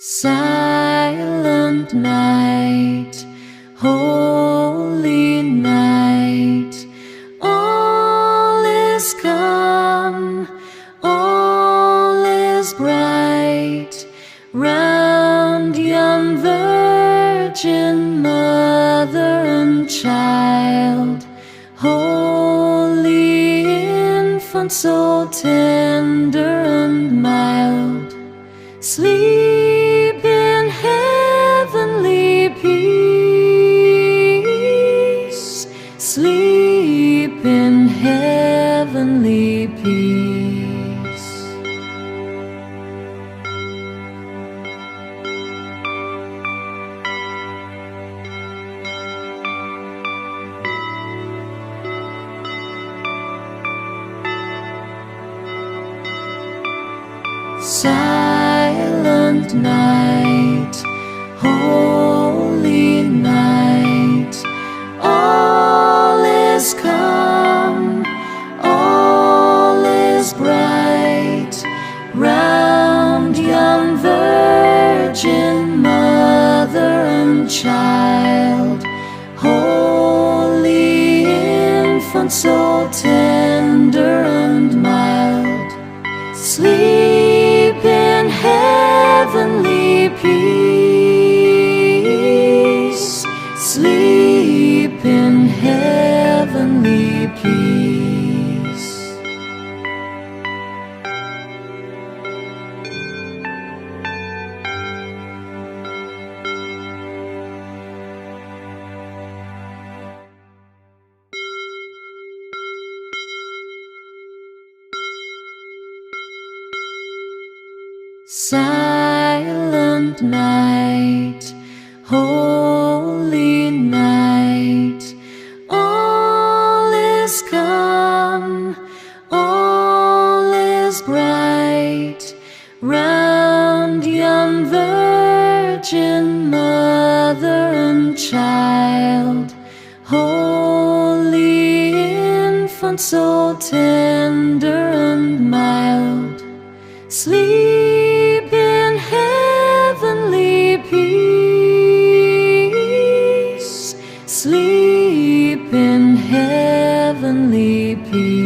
Silent night, holy night, all is calm, all is bright, round young virgin mother and child, holy infant, so tender and mild, sleep in heavenly peace, sleep in heavenly peace. Silent night, holy night, all is calm, all is bright, round young virgin mother and child, holy infant, so tender and mild, sleep in heavenly peace, sleep in heavenly peace. Silent night, holy night, all is calm, all is bright, round young virgin mother and child, holy infant, so tender and mild, sleep in heavenly peace, sleep in heavenly peace.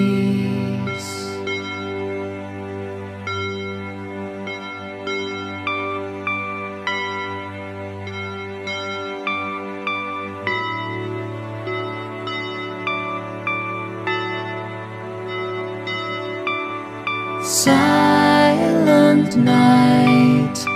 Silent night,